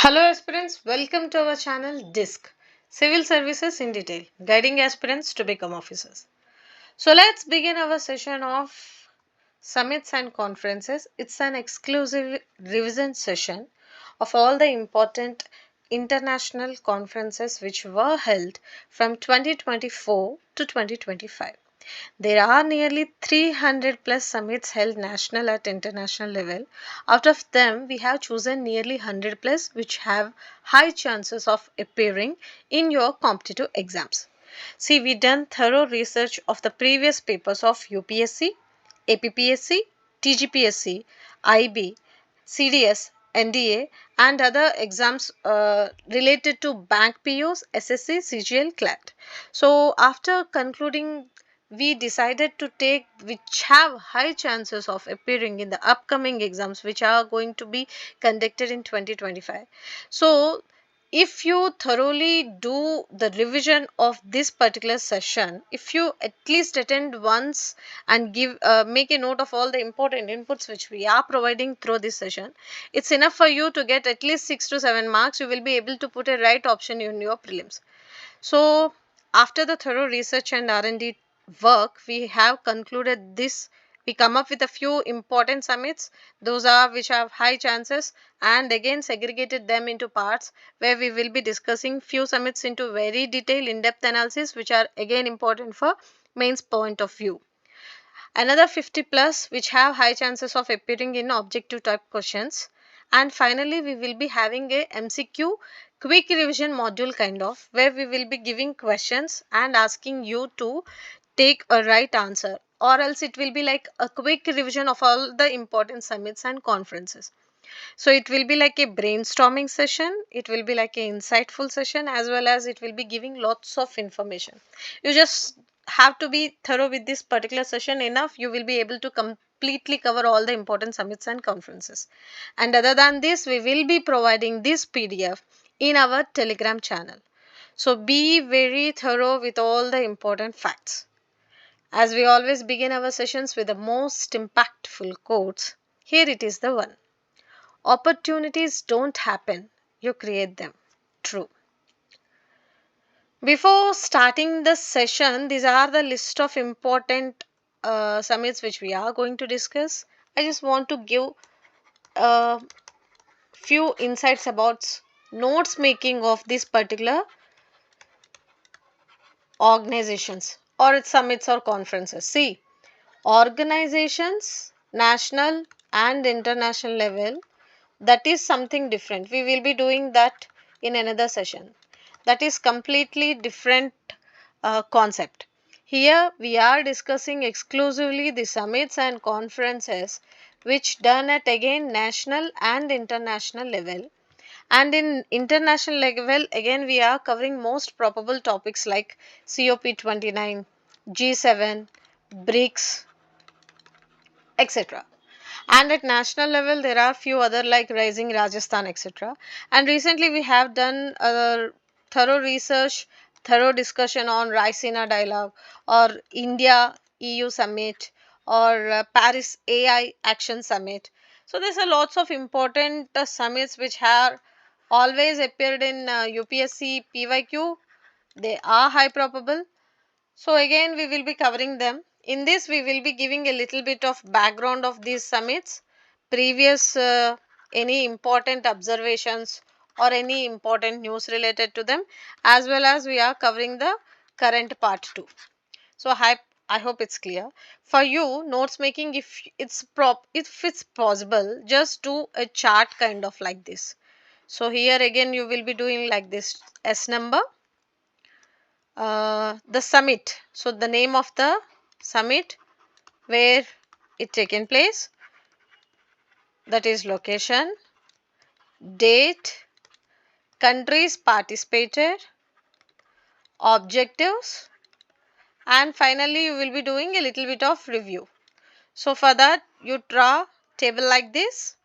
Hello aspirants, welcome to our channel DISC, Civil Services in Detail, guiding aspirants to become officers. So let's begin our session of summits and conferences. It's an exclusive revision session of all the important international conferences which were held from 2024 to 2025. There are nearly 300 plus summits held national at international level. Out of them, we have chosen nearly 100 plus which have high chances of appearing in your competitive exams. See, we done thorough research of the previous papers of UPSC, APPSC, TGPSC, IB, CDS, NDA and other exams related to bank POs, SSC, CGL, CLAT. So after concluding, we decided to take which have high chances of appearing in the upcoming exams which are going to be conducted in 2025. So if you thoroughly do the revision of this particular session, if you at least attend once and give make a note of all the important inputs which we are providing through this session, it's enough for you to get at least 6 to 7 marks. You will be able to put a right option in your prelims. So after the thorough research and R&D work, we have concluded this. We come up with a few important summits, those are which have high chances, and again segregated them into parts where we will be discussing few summits into very detailed in-depth analysis which are again important for mains point of view. Another 50 plus which have high chances of appearing in objective type questions, and finally we will be having a MCQ quick revision module kind of where we will be giving questions and asking you to take a right answer, or else it will be like a quick revision of all the important summits and conferences. So it will be like a brainstorming session, it will be like an insightful session, as well as it will be giving lots of information. You just have to be thorough with this particular session enough, you will be able to completely cover all the important summits and conferences. And other than this, we will be providing this PDF in our Telegram channel. So be very thorough with all the important facts. As we always begin our sessions with the most impactful quotes, here it is the one. Opportunities don't happen, you create them. True. Before starting the session, these are the list of important summits which we are going to discuss. I just want to give a few insights about notes making of this particular organizations or its summits or conferences. See, organizations, national and international level, that is something different. We will be doing that in another session. That is completely different concept. Here we are discussing exclusively the summits and conferences which done at again national and international level. And in international level, again we are covering most probable topics like COP29, G7, BRICS, etc. And at national level there are few other like Rising Rajasthan, etc. And recently we have done a thorough research, thorough discussion on Raisina dialogue or India EU summit or Paris AI action summit. So there's a lots of important summits which have always appeared in UPSC PYQ. They are high probable. So again we will be covering them. In this we will be giving a little bit of background of these summits, previous any important observations or any important news related to them, as well as we are covering the current part too. So I hope it's clear. For you notes making, if it's possible, just do a chart kind of like this. So here again you will be doing like this S number, the summit. So the name of the summit where it taken place, that is location, date, countries participated, objectives, and finally you will be doing a little bit of review. So for that you draw table like this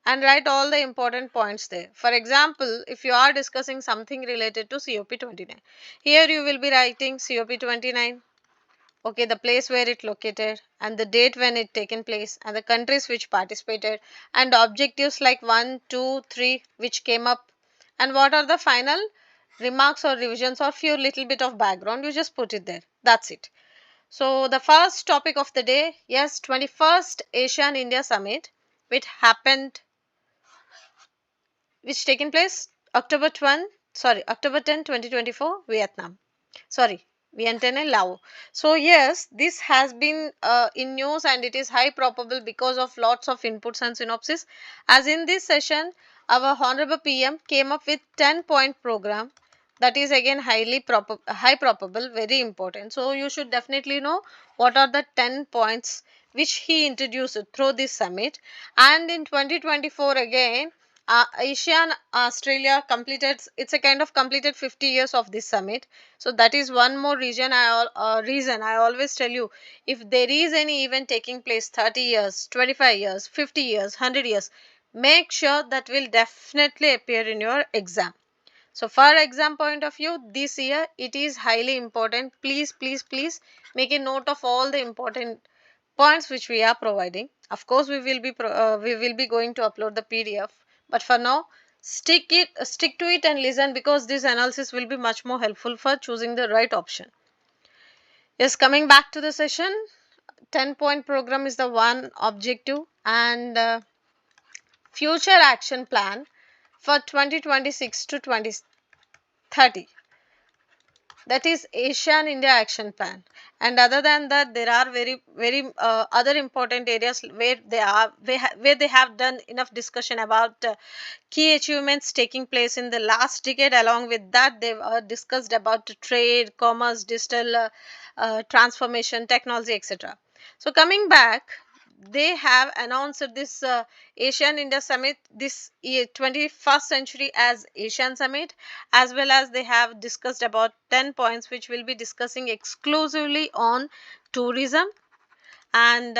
and write all the important points there. For example, if you are discussing something related to COP29, here you will be writing COP29, okay, the place where it located and the date when it taken place and the countries which participated and objectives like 1, 2, 3 which came up, and what are the final remarks or revisions or few little bit of background, you just put it there. That's it. So the first topic of the day, yes, 21st Asian India Summit which happened, which taken place October 10, 2024, Vietnam. Sorry, Vientiane, Laos. So yes, this has been in news and it is high probable because of lots of inputs and synopsis. As in this session, our Honorable PM came up with 10-point program that is again high probable, very important. So you should definitely know what are the 10 points which he introduced through this summit. And in 2024 again, Asian Australia completed, it's a kind of completed 50 years of this summit. So that is one more reason I always tell you, if there is any event taking place 30 years, 25 years, 50 years, 100 years, make sure that will definitely appear in your exam. So for exam point of view, this year it is highly important. Please, please, please make a note of all the important points which we are providing. Of course, we will be going to upload the PDF, but for now, stick to it and listen, because this analysis will be much more helpful for choosing the right option. Yes, coming back to the session, 10-point program is the one objective, and future action plan for 2026 to 2030. That is Asian India Action Plan. And other than that, there are very other important areas where where they have done enough discussion about key achievements taking place in the last decade. Along with that, they discussed about trade, commerce, digital transformation, technology, etc. So coming back, they have announced this Asian India Summit this year 21st century as Asian Summit, as well as they have discussed about 10 points which will be discussing exclusively on tourism and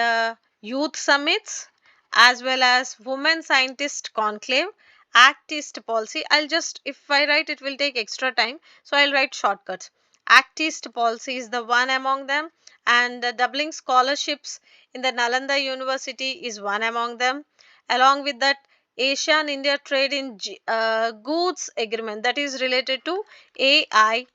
youth summits, as well as women scientist conclave, act east policy. I'll just, if I write it will take extra time, so I'll write shortcuts. Act east policy is the one among them, and doubling scholarships in the Nalanda University is one among them. Along with that, Asian India Trade in Goods Agreement, that is related to AITIGA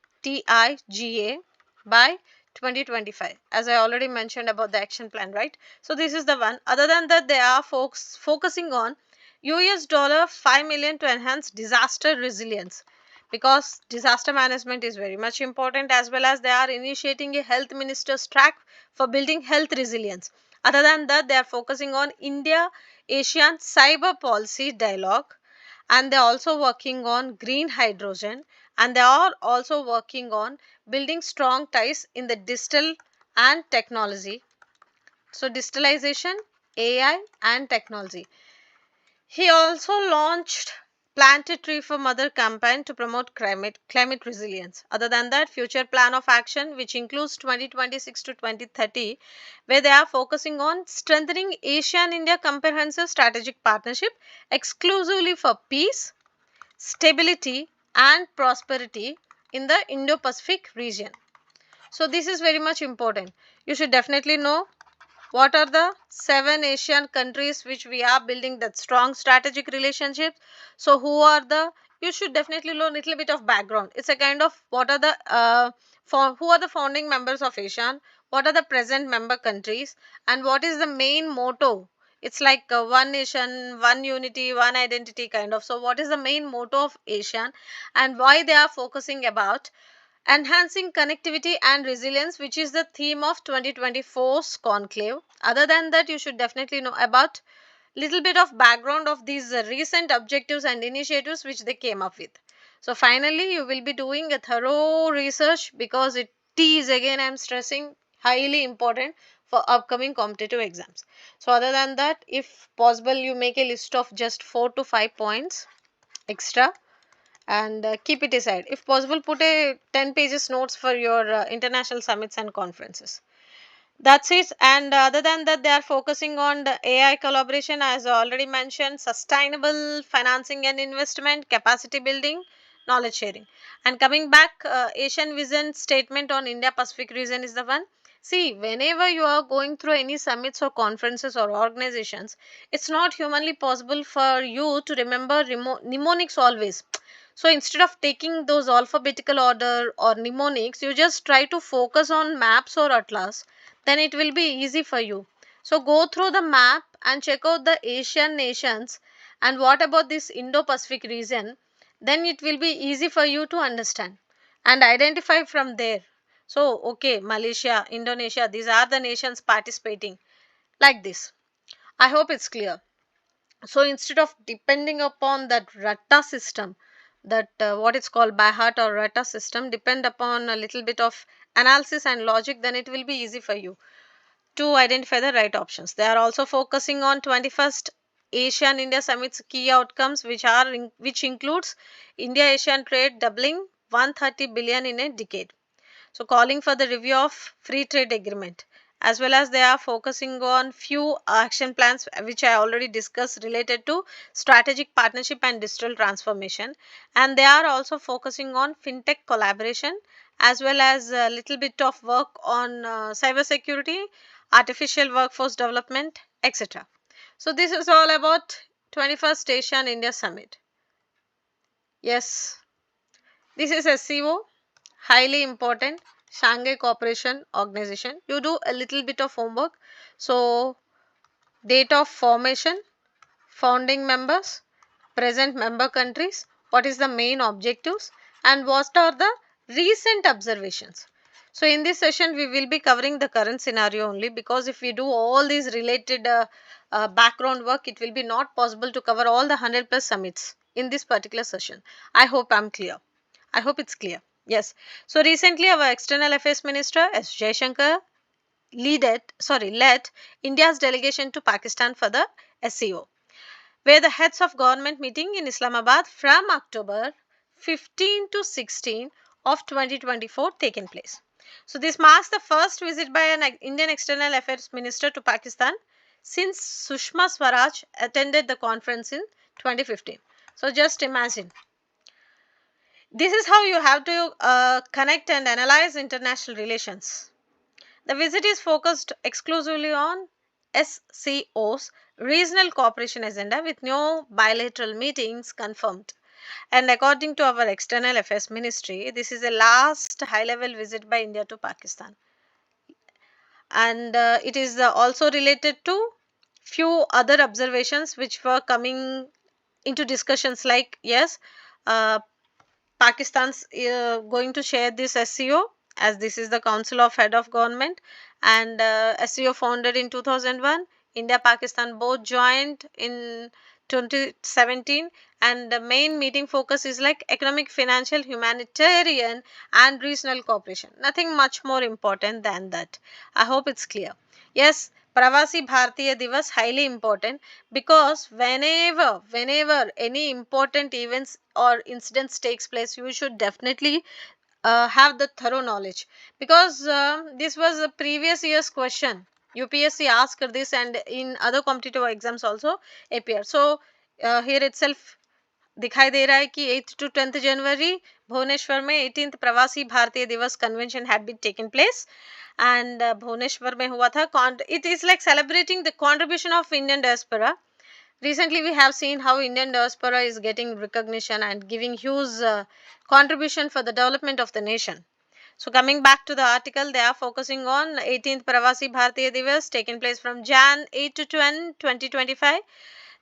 by 2025, as I already mentioned about the action plan, right? So this is the one. Other than that, they are focusing on US $5 million to enhance disaster resilience, because disaster management is very much important, as well as they are initiating a health minister's track for building health resilience. Other than that, they are focusing on India Asian cyber policy dialogue, and they are also working on green hydrogen, and they are also working on building strong ties in the digital and technology. So digitalization, AI and technology. He also launched Plant a Tree for Mother campaign to promote climate resilience. Other than that, future plan of action, which includes 2026 to 2030, where they are focusing on strengthening Asian India comprehensive strategic partnership exclusively for peace, stability and prosperity in the Indo-Pacific region. So this is very much important. You should definitely know what are the 7 Asian countries which we are building that strong strategic relationships. So who are the, you should definitely know a little bit of background. It's a kind of what are the who are the founding members of ASEAN, what are the present member countries, and what is the main motto. It's like one nation, one unity, one identity kind of. So what is the main motto of ASEAN and why they are focusing about enhancing connectivity and resilience, which is the theme of 2024's conclave. Other than that, you should definitely know about little bit of background of these recent objectives and initiatives which they came up with. So finally, you will be doing a thorough research, because it is, again I am stressing, highly important for upcoming competitive exams. So other than that, if possible, you make a list of just 4 to 5 points extra and keep it aside. If possible, put a 10 pages notes for your international summits and conferences. That's it. And other than that, they are focusing on the AI collaboration, as I already mentioned, sustainable financing and investment, capacity building, knowledge sharing. And coming back, Asian vision statement on India Pacific region is the one. See, whenever you are going through any summits or conferences or organizations, it's not humanly possible for you to remember mnemonics always. So instead of taking those alphabetical order or mnemonics, you just try to focus on maps or atlas. Then it will be easy for you. So go through the map and check out the Asian nations and what about this Indo-Pacific region. Then it will be easy for you to understand and identify from there. So, okay, Malaysia, Indonesia, these are the nations participating like this. I hope it's clear. So, instead of depending upon that RATA system, that what it's called by heart or RATA system, depend upon a little bit of analysis and logic, then it will be easy for you to identify the right options. They are also focusing on 21st Asian India Summit's key outcomes, which includes India Asian trade doubling 130 billion in a decade. So calling for the review of free trade agreement, as well as they are focusing on few action plans which I already discussed related to strategic partnership and digital transformation, and they are also focusing on fintech collaboration as well as a little bit of work on cyber security, artificial workforce development, etc. So this is all about 21st Asian India Summit. Yes, this is SCO, highly important, Shanghai Cooperation Organization. You do a little bit of homework. So, date of formation, founding members, present member countries, what is the main objectives, and what are the recent observations. So, in this session, we will be covering the current scenario only, because if we do all these related background work, it will be not possible to cover all the 100 plus summits in this particular session. I hope I am clear. I hope it's clear. Yes. So recently our External Affairs Minister S. Jaishankar led India's delegation to Pakistan for the SCO, where the heads of government meeting in Islamabad from October 15 to 16 of 2024 taken place. So this marks the first visit by an Indian External Affairs Minister to Pakistan since Sushma Swaraj attended the conference in 2015. So just imagine. This is how you have to connect and analyze international relations. The visit is focused exclusively on SCO's regional cooperation agenda with no bilateral meetings confirmed. And according to our External Affairs Ministry, this is the last high-level visit by India to Pakistan. And it is also related to few other observations which were coming into discussions like, yes, Pakistan's going to share this SCO, as this is the Council of Head of Government, and SCO founded in 2001. India Pakistan both joined in 2017, and the main meeting focus is like economic, financial, humanitarian and regional cooperation. Nothing much more important than that. I hope it's clear. Yes, Pravasi Bharatiya Divas highly important, because whenever any important events or incidents takes place, you should definitely have the thorough knowledge, because this was a previous year's question. UPSC asked this, and in other competitive exams also appear. So here itself दिखाई दे रहा है कि 8th to 10th जनवरी भुवनेश्वर में 18th Pravasi Bharatiya Divas convention had been taken place, and Bhubaneswar में हुआ था. It is like celebrating the contribution of Indian diaspora. Recently we have seen how Indian diaspora is getting recognition and giving huge contribution for the development of the nation. So coming back to the article, they are focusing on 18th Pravasi Bharatiya Divas taking place from Jan 8 to 10 2025.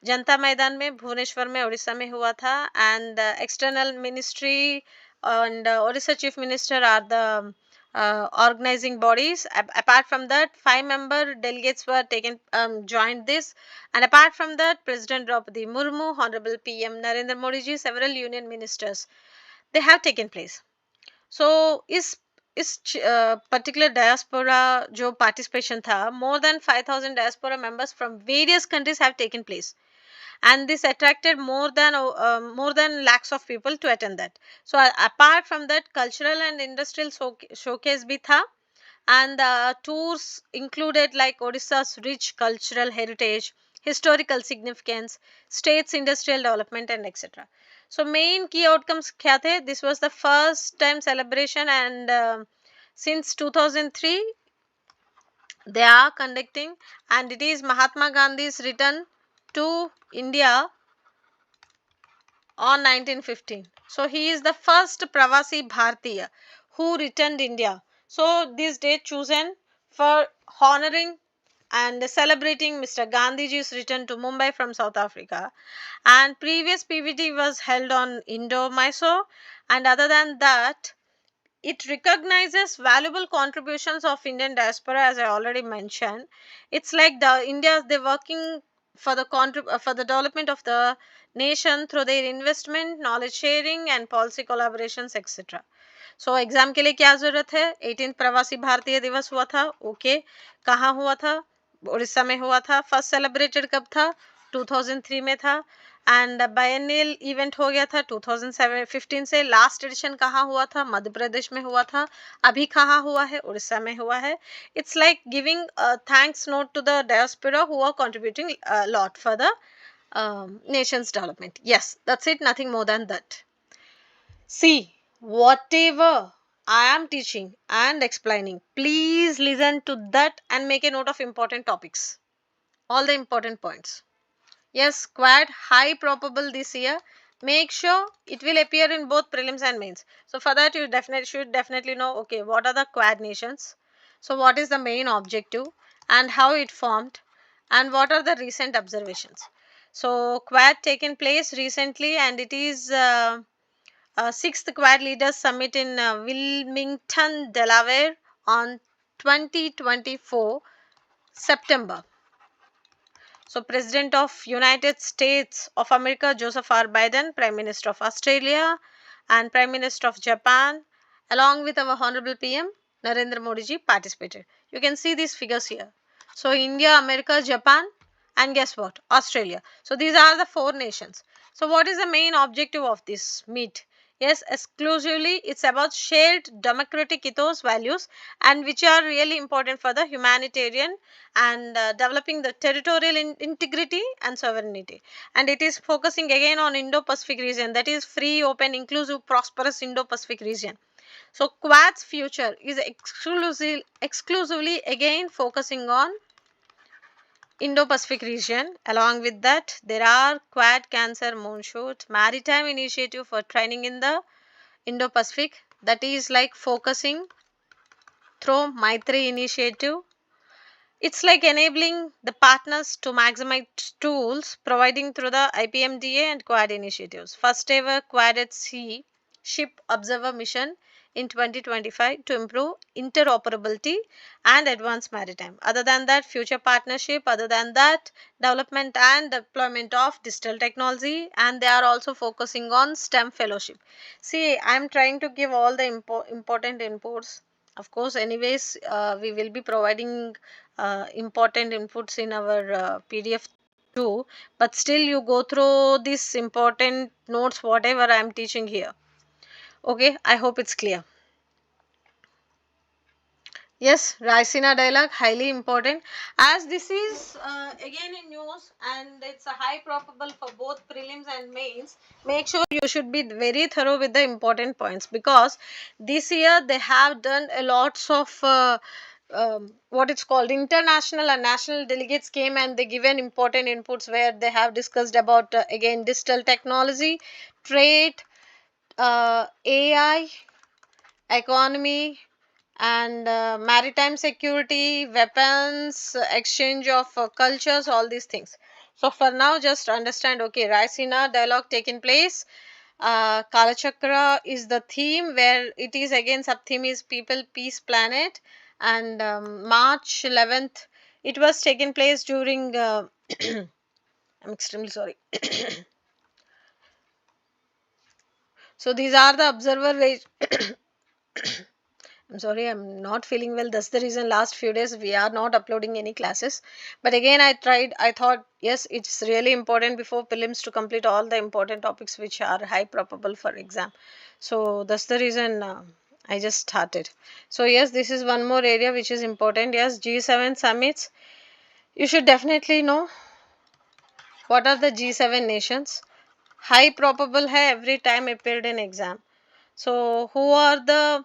जनता मैदान में भुवनेश्वर में उड़ीसा में हुआ था, and external ministry and Odisha chief minister are the organizing bodies. Apart from that, 5-member delegates were taken joined this, and apart from that, President Draupadi Murmu, Honorable PM Narendra Modi ji, several union ministers, they have taken place. So इस particular diaspora जो participation था, more than 5,000 diaspora members from various countries have taken place, and this attracted more than lakhs of people to attend that. So apart from that, cultural and industrial showcase bhi tha, and the tours included like Odisha's rich cultural heritage, historical significance, state's industrial development, and etc. So main key outcomes kya the? This was the first time celebration, and since 2003 they are conducting, and it is Mahatma Gandhi's return to India on 1915. So he is the first Pravasi Bharatiya who returned India. So this date chosen for honoring and celebrating Mr. Gandhiji's return to Mumbai from South Africa. And previous PVT was held on Indo-Mysore, and other than that, it recognizes valuable contributions of Indian diaspora, as I already mentioned. It's like the India, they're working for the for the development of the nation through their investment, knowledge sharing and policy collaborations, etc. So exam के लिए क्या जरूरत है? 18 प्रवासी भारतीय दिवस हुआ था. Okay, कहाँ हुआ था? उड़ीसा में हुआ था. फर्स्ट सेलिब्रेटेड कब था? 2003 में था. एंड बायनियल इवेंट हो गया था 2015 से. लास्ट एडिशन कहाँ हुआ था? मध्य प्रदेश में हुआ था. अभी कहाँ हुआ है? उड़ीसा में हुआ है. It's like giving thanks note to the diaspora who are contributing lot for the nation's development. Yes, that's it, nothing more than that. See, whatever I am teaching and explaining, please listen to that and make a note of important topics, all the important points. Yes, quad high probable this year. Make sure it will appear in both prelims and mains. So for that you should definitely know, okay, what are the quad nations, so what is the main objective and how it formed, and what are the recent observations. So quad taken place recently, and it is sixth Quad Leaders Summit in Wilmington, Delaware on 2024 September. So President of United States of America Joseph R. Biden, Prime Minister of Australia and Prime Minister of Japan, along with our Honorable PM Narendra Modi ji participated. You can see these figures here. So India, America, Japan, and guess what? Australia. So these are the four nations. So what is the main objective of this meet? Yes, exclusively it's about shared democratic ethos values, and which are really important for the humanitarian and developing the territorial integrity and sovereignty. And it is focusing again on Indo-Pacific region, that is free, open, inclusive, prosperous Indo-Pacific region. So Quad's future is exclusively again focusing on Indo-Pacific region. Along with that, there are Quad Cancer Moonshoot Maritime Initiative for training in the Indo-Pacific, that is like focusing through Maitri Initiative. It's like enabling the partners to maximize tools providing through the IPMDA and Quad initiatives. First ever Quad at Sea ship observer mission in 2025 to improve interoperability and advance maritime. Other than that, future partnership, other than that, development and deployment of digital technology, and they are also focusing on STEM fellowship. See, I am trying to give all the important inputs. Of course, anyways, we will be providing important inputs in our PDF too, but still you go through these important notes, whatever I am teaching here. Okay, I hope it's clear. Yes, Raisina dialogue, highly important, as this is again in news and it's a high probable for both prelims and mains. Make sure you should be very thorough with the important points, because this year they have done a lots of what it's called international and national delegates came, and they given important inputs where they have discussed about again digital technology, trade, AI, economy, and maritime security, weapons, exchange of cultures, all these things. So for now, just understand, okay, Raisina dialogue taking place. Kalachakra is the theme, where it is again sub-theme is people, peace, planet, and March 11th, it was taken place during, I'm extremely sorry. So these are the observer I'm sorry, I'm not feeling well. That's the reason last few days we are not uploading any classes. But again, I thought, yes, it's really important before prelims to complete all the important topics which are high probable for exam. So that's the reason I just started. So yes, this is one more area which is important. Yes, G7 summits. You should definitely know what are the G7 nations. High probable hai every time appeared in exam. So who are the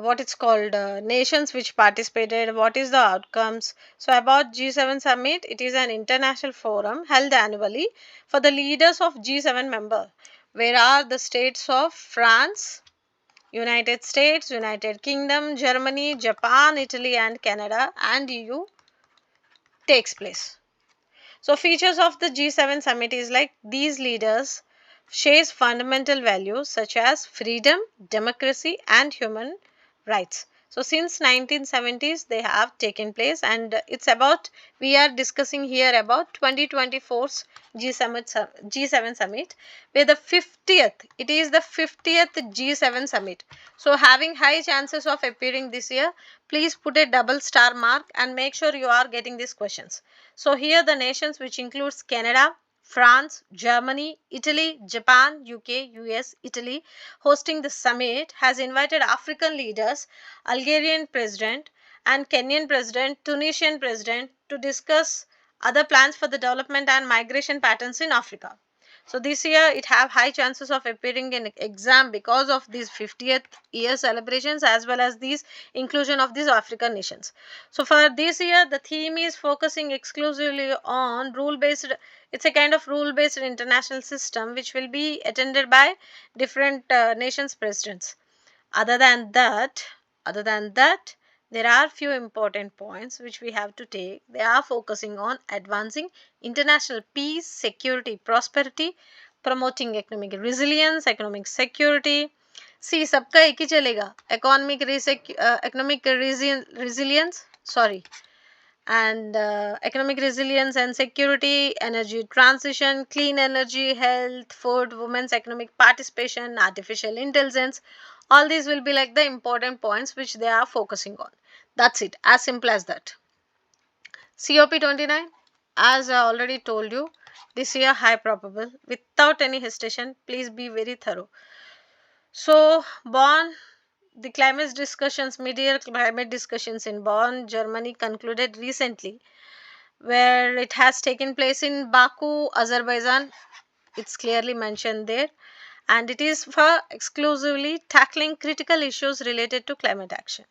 what it's called, nations which participated, what is the outcomes. So about G7 summit, it is an international forum held annually for the leaders of G7 member, where are the states of France, United States, United Kingdom, Germany, Japan, Italy and Canada and EU takes place. So features of the G7 summit is like these leaders shares fundamental values such as freedom, democracy and human rights. So since 1970s they have taken place, and it's about, we are discussing here about 2024's G7 summit, where the 50th, it is the 50th G7 summit. So having high chances of appearing this year, please put a double star mark and make sure you are getting these questions. So here the nations which includes Canada, France, Germany, Italy, Japan, UK, US, Italy hosting the summit has invited African leaders, Algerian president and Kenyan president, Tunisian president to discuss other plans for the development and migration patterns in Africa. So this year it have high chances of appearing in exam because of these 50th year celebrations as well as these inclusion of these African nations. So for this year the theme is focusing exclusively on rule based, it's a kind of rule based international system which will be attended by different nations presidents. Other than that, there are few important points which we have to take. They are focusing on advancing international peace, security, prosperity, promoting economic resilience, economic security. See, सबका एक ही चलेगा. Economic resilience, sorry, and economic resilience and security, energy transition, clean energy, health, food, women's economic participation, artificial intelligence. All these will be like the important points which they are focusing on. That's it, as simple as that. COP29, as I already told you, this year high probable. Without any hesitation, please be very thorough. So, Bonn, the climate discussions, mid-year climate discussions in Bonn, Germany concluded recently, where it has taken place in Baku, Azerbaijan. It's clearly mentioned there, and it is for exclusively tackling critical issues related to climate action.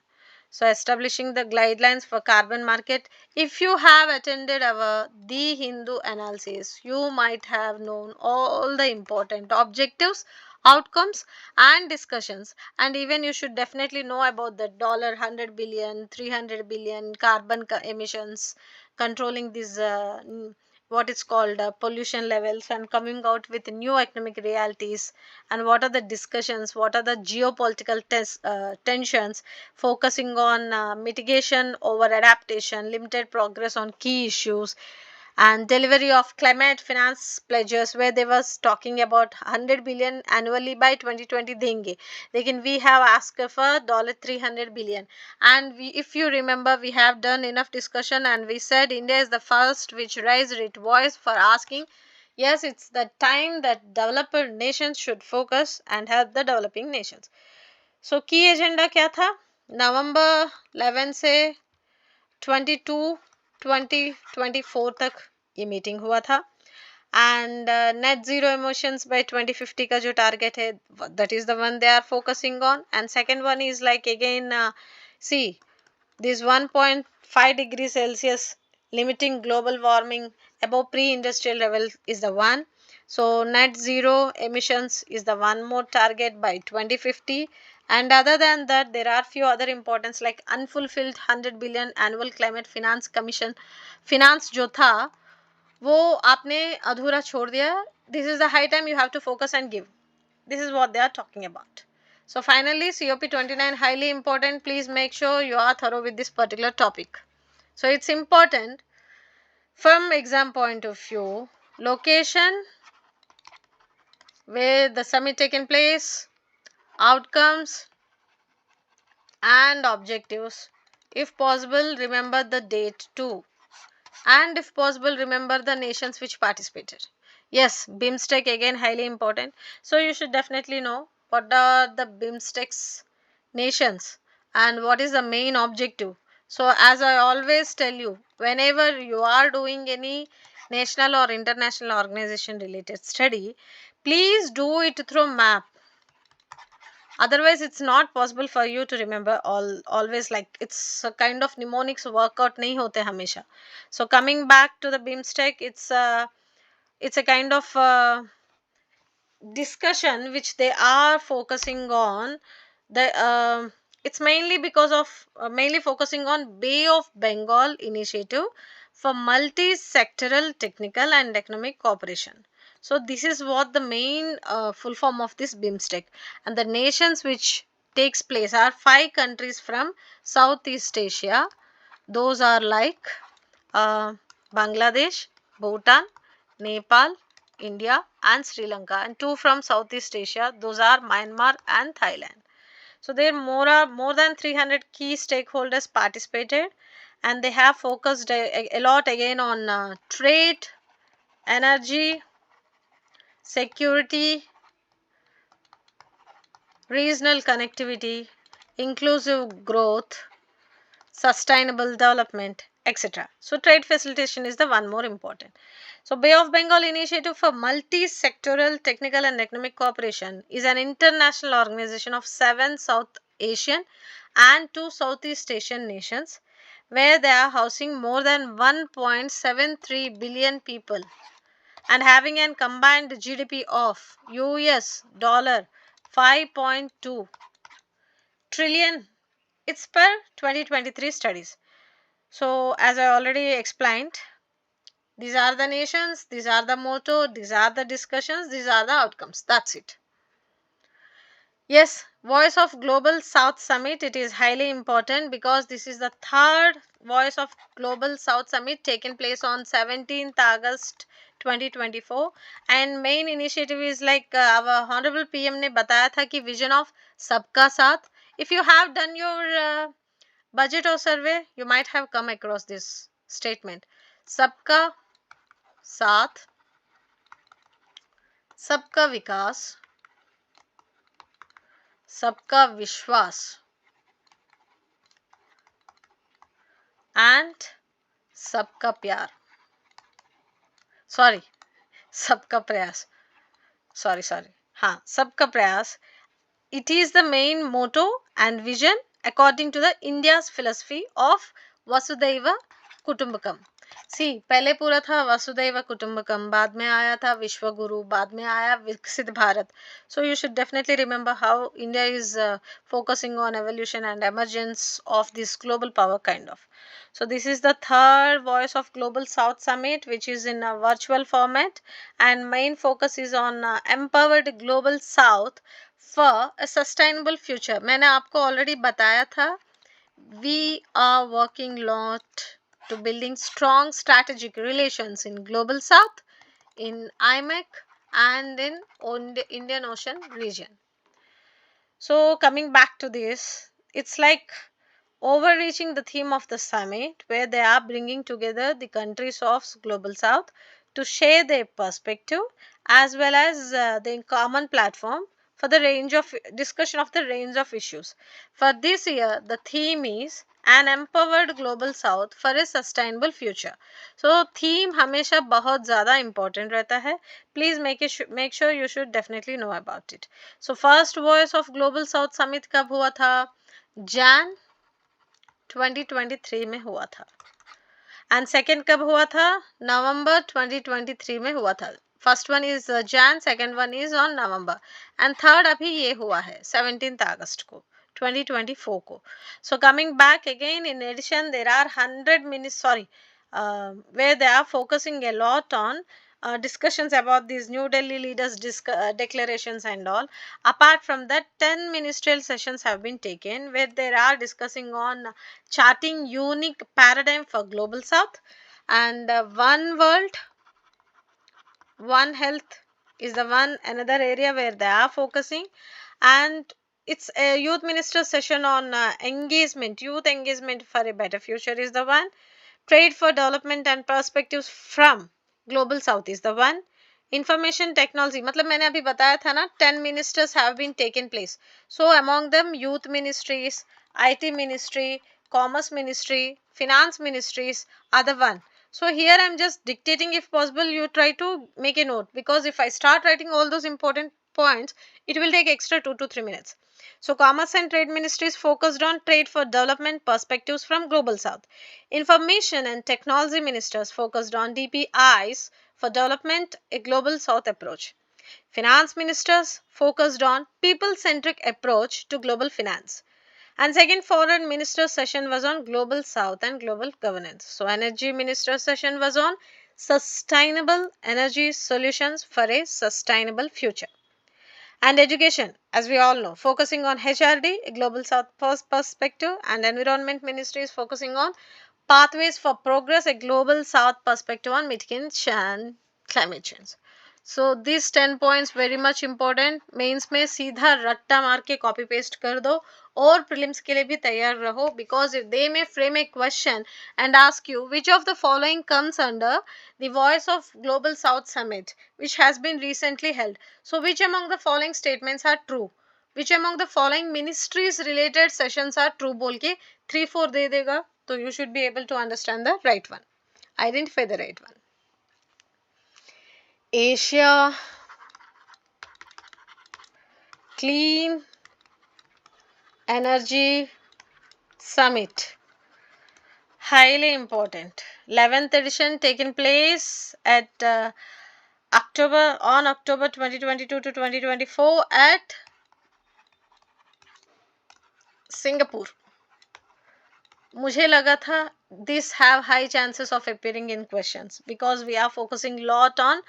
So establishing the guidelines for carbon market. If you have attended our The Hindu analysis, you might have known all the important objectives, outcomes and discussions, and even you should definitely know about the $100 billion, 300 billion carbon emissions, controlling these what is called pollution levels and coming out with new economic realities, and what are the discussions, what are the geopolitical tensions, focusing on mitigation over adaptation, limited progress on key issues, and delivery of climate finance pledges, where they was talking about 100 billion annually by 2020 देंगे, लेकिन we have asked for $300 billion, and if you remember, we have done enough discussion and we said India is the first which raised its voice for asking, yes, it's the time that developer nations should focus and help the developing nations. So key agenda क्या था? November 11 से 2024 तक ये meeting हुआ था, and net zero emissions by 2050 का जो target है, that is the one they are focusing on. And second one is like again, see this 1.5 degrees Celsius limiting global warming above pre-industrial level is the one. So net zero emissions is the one more target by 2050. And other than that, there are few other importance like unfulfilled 100 billion annual climate finance commission finance जो था वो आपने अधूरा छोड़ दिया. This is the high time you have to focus and give. This is what they are talking about. So finally, COP29 highly important. Please make sure you are thorough with this particular topic. So it's important from exam point of view. Location, where the summit taken place, outcomes and objectives. If possible, remember the date too. And if possible, remember the nations which participated. Yes, BIMSTEC again highly important. So you should definitely know what are the BIMSTEC's nations and what is the main objective. So as I always tell you, whenever you are doing any national or international organization related study, please do it through map. Otherwise it's not possible for you to remember always, like it's a kind of mnemonics workout nahi hote hamesha. So coming back to the BIMSTEC, it's a kind of discussion which they are focusing on the it's mainly because of mainly focusing on Bay of Bengal initiative for multi-sectoral technical and economic cooperation. So this is what the main full form of this BIMSTEC, and the nations which takes place are 5 countries from Southeast Asia. Those are like uh, Bangladesh, Bhutan, Nepal, India and Sri Lanka, and 2 from Southeast Asia, those are Myanmar and Thailand. So there are more than 300 key stakeholders participated, and they have focused a lot again on trade, energy, security, regional connectivity, inclusive growth, sustainable development, etc. So trade facilitation is the one more important. So Bay of Bengal Initiative for Multi-Sectoral Technical and Economic Cooperation is an international organization of 7 South Asian and 2 Southeast Asian nations, where they are housing more than 1.73 billion people and having a combined GDP of US dollar 5.2 trillion. It's per 2023 studies. So as I already explained, these are the nations, these are the motto, these are the discussions, these are the outcomes. That's it. Yes, Voice of Global South Summit, it is highly important because this is the third Voice of Global South Summit taken place on 17th August 2024, and main initiative is like our Honorable PM ने बताया था कि vision of सबका साथ. If you have done your budget or survey, you might have come across this statement. सबका साथ, सबका विकास, सबका विश्वास and सबका प्यार. Sorry, सबका प्रयास. Sorry. हाँ, सबका प्रयास. It is the main motto and vision according to the India's philosophy of Vasudhaiva Kutumbakam. सी पहले पूरा था वसुधैव कुटुंबकम, बाद में आया था विश्व गुरु, बाद में आया विकसित Bharat. So you should definitely remember how India is focusing on evolution and emergence of this global power kind of. So this is the third Voice of Global South Summit, which is in a virtual format, and main focus is on empowered global South for a sustainable future. मैंने आपको already बताया था, we are working lot to building strong strategic relations in Global South, in IMEC and in Indian Ocean region. So coming back to this, it's like overreaching the theme of the summit, where they are bringing together the countries of Global South to share their perspective as well as the common platform for the range of discussion of the range of issues. For this year, the theme is an empowered global south for a sustainable future. So theme हमेशा बहुत ज़्यादा important रहता है. Please make sure you should definitely know about it. So first Voice of Global South Summit कब हुआ था? Jan 2023 में हुआ था. एंड सेकेंड कब हुआ था? नवंबर 2023 में हुआ था. First one is Jan, second one is on November, and third अभी ये हुआ है 17 अगस्त को 2024 को. So coming back again, in addition there are 100 minutes, where they are focusing a lot on discussions about these New Delhi leaders declarations and all. Apart from that, 10 ministerial sessions have been taken where they are discussing on charting unique paradigm for Global South, and One World, One Health is the one another area where they are focusing, and it's a youth minister session on engagement, youth engagement for a better future is the one. Trade for development and perspectives from Global South is the one. Information technology, मतलब मैंने अभी बताया था ना, 10 ministers have been taken place. So among them, youth ministries, IT ministry, commerce ministry, finance ministries are the one. So here I am just dictating. If possible, you try to make a note, because if I start writing all those important points, it will take extra 2 to 3 minutes. So Commerce and Trade Ministry is focused on trade for development perspectives from Global South. Information and Technology Ministers focused on DPIs for development, a Global South approach. Finance Ministers focused on people-centric approach to global finance. And second foreign minister session was on global south and global governance. So energy minister session was on sustainable energy solutions for a sustainable future. And education, as we all know, focusing on HRD, a global south perspective, and environment ministry is focusing on pathways for progress, a global south perspective on mitigation climate change. So these 10 points very much important. Mains में सीधा रट्टा मार के copy paste कर दो और prelims के लिए भी तैयार रहो, because if they may frame a question and ask you which of the following comes under the voice of Global South Summit which has been recently held. So which among the following statements are true? Which among the following ministries related sessions are true बोल के 3-4 दे देगा, तो you should be able to understand the right one. Identify the right one. Asia Clean Energy Summit, highly important. 11th edition taken place at October 2022 to 2024 at Singapore. मुझे लगा था this have high chances of appearing in questions because we are focusing lot on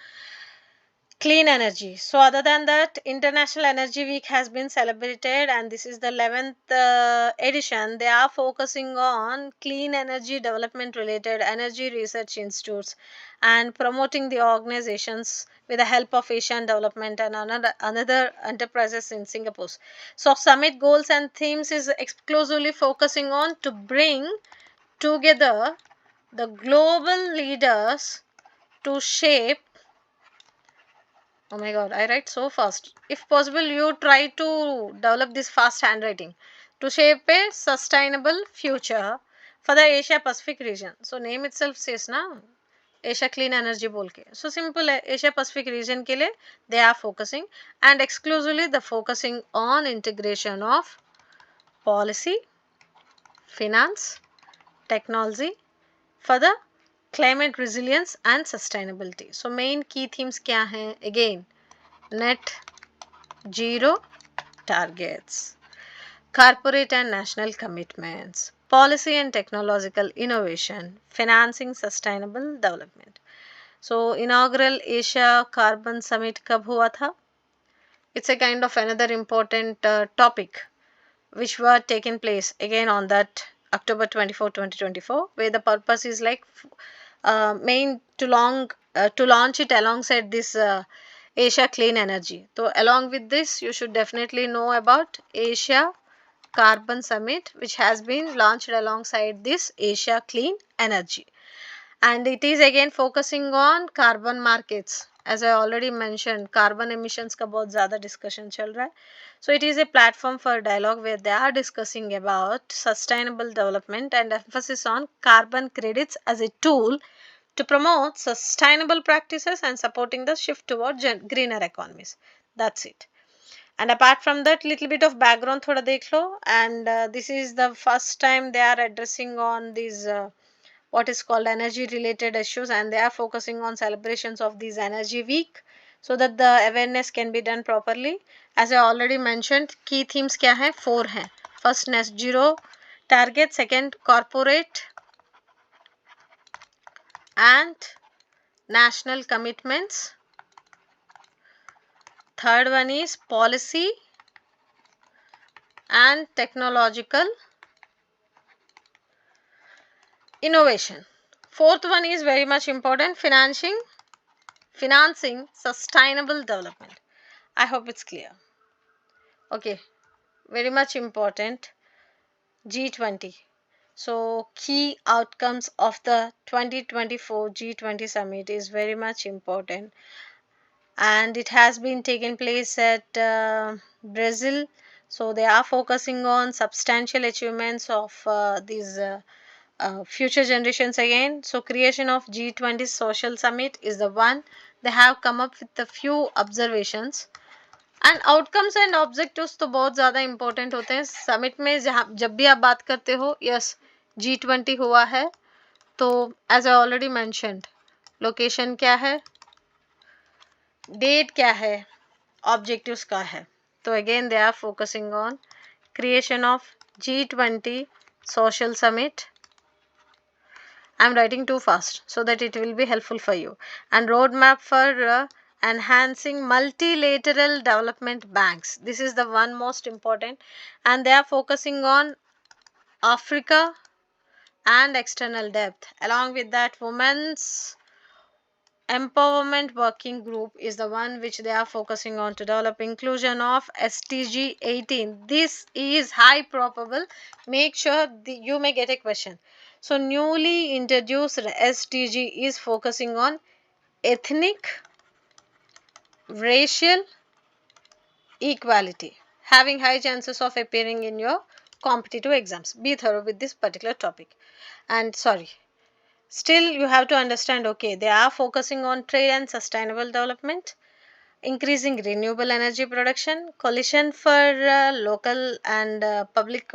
clean energy. So other than that, International Energy Week has been celebrated and this is the 11th edition. They are focusing on clean energy development related energy research institutes and promoting the organizations with the help of Asian Development and another enterprises in Singapore. So summit goals and themes is exclusively focusing on to bring together the global leaders to shape. Oh my god, I write so fast. If possible, you try to develop this fast handwriting to shape a sustainable future for the Asia Pacific region. So name itself says na Asia Clean Energy बोल के. So simple है, Asia Pacific region के लिए they are focusing and exclusively the focusing on integration of policy, finance, technology for the climate resilience and sustainability. So main key themes क्या हैं? Again, net zero targets, corporate and national commitments, policy and technological innovation, financing sustainable development. So inaugural Asia Carbon Summit कब हुआ था? It's a kind of another important topic which were taken place again on that October 24, 2024, where the purpose is like main to launch it alongside this Asia Clean Energy. So along with this, you should definitely know about Asia Carbon Summit, which has been launched alongside this Asia Clean Energy. And it is again focusing on carbon markets. As I already mentioned, carbon emissions का बहुत ज़्यादा discussion चल रहा है. So it is a platform for dialogue where they are discussing about sustainable development and emphasis on carbon credits as a tool to promote sustainable practices and supporting the shift toward greener economies. That's it. And apart from that, little bit of background thoda dekh lo. And this is the first time they are addressing on these what is called energy related issues, and they are focusing on celebrations of this energy week so that the awareness can be done properly. As I already mentioned, key themes kya hai? 4 hai. First, net zero target. Second, corporate and national commitments. Third one is policy and technological innovation. Fourth one is very much important, financing sustainable development. I hope it's clear. Okay, very much important, G20. So key outcomes of the 2024 G20 summit is very much important, and it has been taken place at Brazil. So they are focusing on substantial achievements of these future generations again. So creation of G20 social summit is the one. They have come up with a few observations. And outcomes and objectives तो बहुत ज़्यादा important होते हैं summit में। जब भी आप बात करते हो, यस G20 हुआ है, तो as I already mentioned, location क्या है, डेट क्या है, ऑब्जेक्टिव्स का है। तो again they are focusing on creation of G20 social summit. I'm writing too fast so that it will be helpful for you. And roadmap for enhancing multilateral development banks. This is the one most important, and they are focusing on Africa and external debt. Along with that, women's empowerment working group is the one which they are focusing on to develop inclusion of SDG 18. This is high probable. Make sure you may get a question. So newly introduced SDG is focusing on ethnic, racial equality, having high chances of appearing in your competitive exams. Be thorough with this particular topic. And sorry, still you have to understand, okay, they are focusing on trade and sustainable development, increasing renewable energy production, coalition for local and public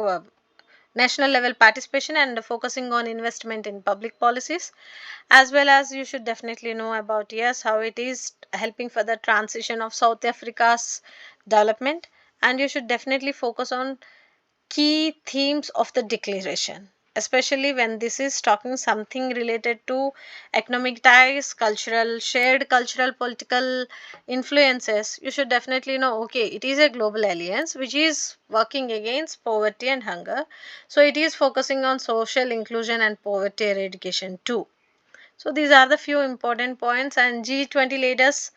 national level participation, and focusing on investment in public policies. As well as you should definitely know about, yes, how it is helping for the transition of South Africa's development. And you should definitely focus on key themes of the declaration, especially when this is talking something related to economic ties, cultural, shared cultural, political influences. You should definitely know, okay, it is a global alliance which is working against poverty and hunger. So it is focusing on social inclusion and poverty eradication too. So these are the few important points, and G20 leaders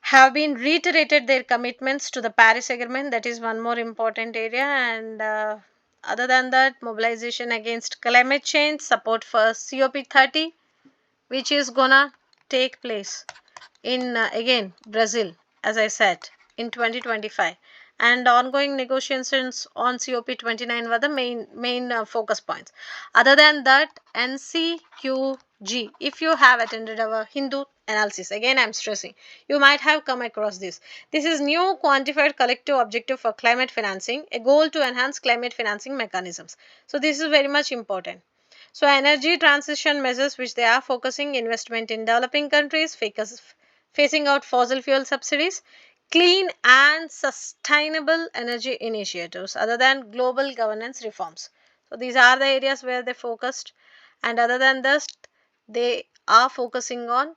have been reiterated their commitments to the Paris Agreement. That is one more important area. And other than that, mobilization against climate change, support for COP30, which is gonna take place in again Brazil, as I said, in 2025, and ongoing negotiations on COP29 were the main focus points. Other than that, NCQG, if you have attended our Hindu analysis, again I'm stressing, you might have come across this. This is new quantified collective objective for climate financing, a goal to enhance climate financing mechanisms. So this is very much important. So energy transition measures which they are focusing, investment in developing countries, phasing out fossil fuel subsidies, clean and sustainable energy initiatives, other than global governance reforms. So these are the areas where they focused, and other than this, they are focusing on